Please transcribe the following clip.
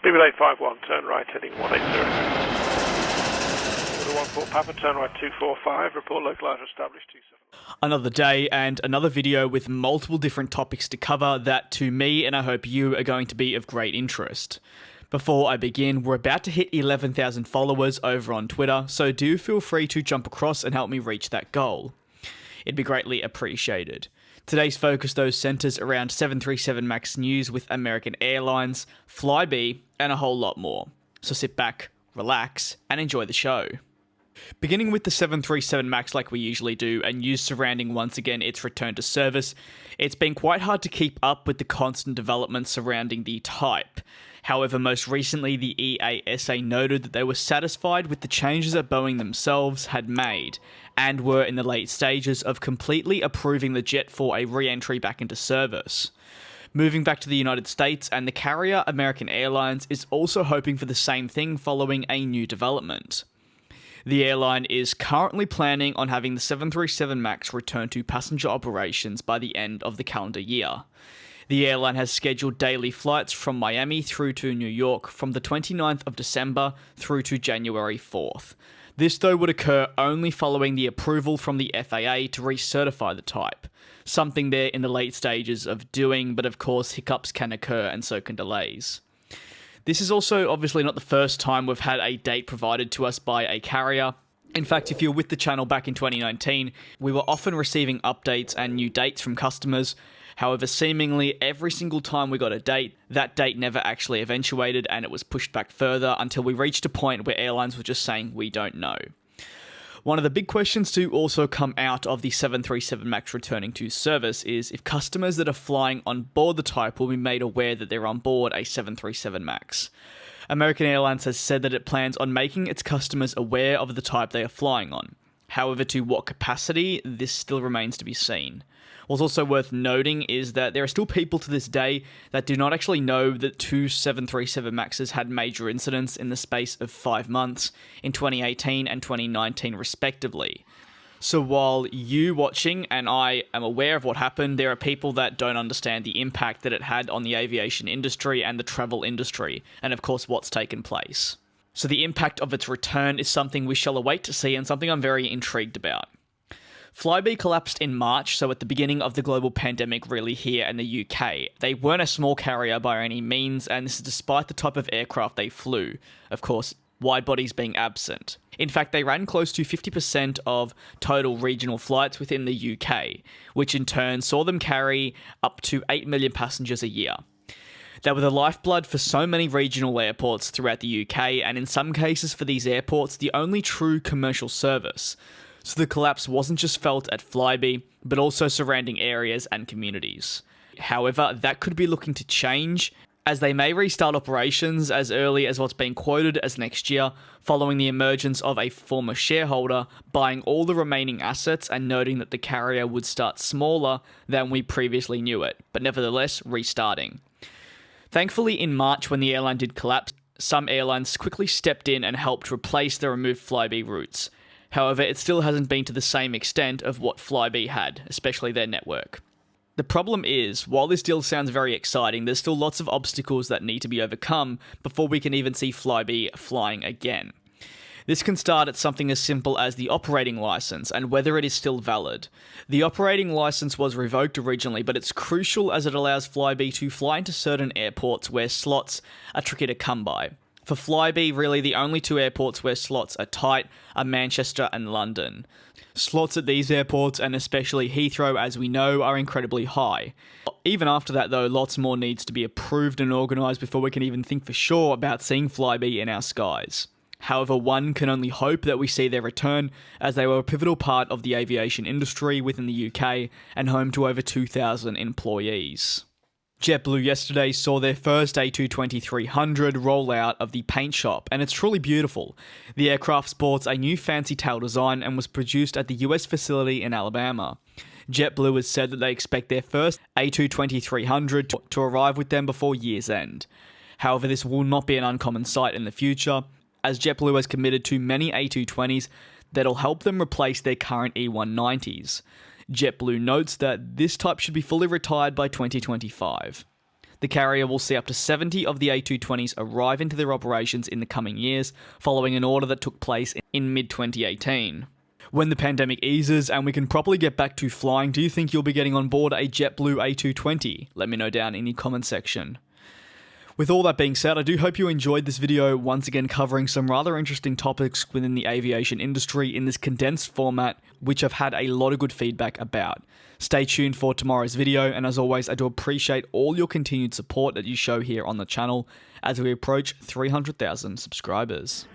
BB851, turn right heading 180. 14 Papa, turn right 245, report localizer established 27. Another day and another video with multiple different topics to cover that to me and I hope you are going to be of great interest. Before I begin, we're about to hit 11,000 followers over on Twitter, so do feel free to jump across and help me reach that goal. It'd be greatly appreciated. Today's focus though centers around 737 MAX news with American Airlines, Flybe, and a whole lot more. So sit back, relax, and enjoy the show. Beginning with the 737 MAX like we usually do, and news surrounding once again its return to service, it's been quite hard to keep up with the constant developments surrounding the type. However, most recently the EASA noted that they were satisfied with the changes that Boeing themselves had made, and were in the late stages of completely approving the jet for a re-entry back into service. Moving back to the United States, and the carrier American Airlines is also hoping for the same thing following a new development. The airline is currently planning on having the 737 MAX return to passenger operations by the end of the calendar year. The airline has scheduled daily flights from Miami through to New York from the 29th of December through to January 4th. This though would occur only following the approval from the FAA to recertify the type, something they're in the late stages of doing, but of course hiccups can occur and so can delays. This is also obviously not the first time we've had a date provided to us by a carrier. In fact, if you're with the channel back in 2019, we were often receiving updates and new dates from customers. However, seemingly every single time we got a date, that date never actually eventuated and it was pushed back further until we reached a point where airlines were just saying, we don't know. One of the big questions to also come out of the 737 MAX returning to service is if customers that are flying on board the type will be made aware that they're on board a 737 MAX. American Airlines has said that it plans on making its customers aware of the type they are flying on. However, to what capacity, this still remains to be seen. What's also worth noting is that there are still people to this day that do not actually know that two 737 MAXs had major incidents in the space of 5 months in 2018 and 2019 respectively. So while you watching and I am aware of what happened, there are people that don't understand the impact that it had on the aviation industry and the travel industry, and of course what's taken place. So the impact of its return is something we shall await to see and something I'm very intrigued about. Flybe collapsed in March, so at the beginning of the global pandemic really here in the UK. They weren't a small carrier by any means, and this is despite the type of aircraft they flew. Of course, wide bodies being absent. In fact, they ran close to 50% of total regional flights within the UK, which in turn saw them carry up to 8 million passengers a year. They were the lifeblood for so many regional airports throughout the UK, and in some cases for these airports, the only true commercial service. So the collapse wasn't just felt at Flybe, but also surrounding areas and communities. However, that could be looking to change, as they may restart operations as early as what's being quoted as next year, following the emergence of a former shareholder buying all the remaining assets and noting that the carrier would start smaller than we previously knew it, but nevertheless restarting. Thankfully, in March when the airline did collapse, some airlines quickly stepped in and helped replace the removed Flybe routes. However, it still hasn't been to the same extent of what Flybe had, especially their network. The problem is, while this deal sounds very exciting, there's still lots of obstacles that need to be overcome before we can even see Flybe flying again. This can start at something as simple as the operating license and whether it is still valid. The operating license was revoked originally, but it's crucial as it allows Flybe to fly into certain airports where slots are tricky to come by. For Flybe, really the only two airports where slots are tight are Manchester and London. Slots at these airports, and especially Heathrow as we know, are incredibly high. Even after that though, lots more needs to be approved and organised before we can even think for sure about seeing Flybe in our skies. However, one can only hope that we see their return, as they were a pivotal part of the aviation industry within the UK and home to over 2,000 employees. JetBlue yesterday saw their first A220-300 rollout of the paint shop, and it's truly beautiful. The aircraft sports a new fancy tail design and was produced at the US facility in Alabama. JetBlue has said that they expect their first A220-300 to arrive with them before year's end. However, this will not be an uncommon sight in the future, as JetBlue has committed to many A220s that'll help them replace their current E190s. JetBlue notes that this type should be fully retired by 2025. The carrier will see up to 70 of the A220s arrive into their operations in the coming years, following an order that took place in mid-2018. When the pandemic eases and we can properly get back to flying, do you think you'll be getting on board a JetBlue A220? Let me know down in the comment section. With all that being said, I do hope you enjoyed this video, once again covering some rather interesting topics within the aviation industry in this condensed format, which I've had a lot of good feedback about. Stay tuned for tomorrow's video, and as always, I do appreciate all your continued support that you show here on the channel as we approach 300,000 subscribers.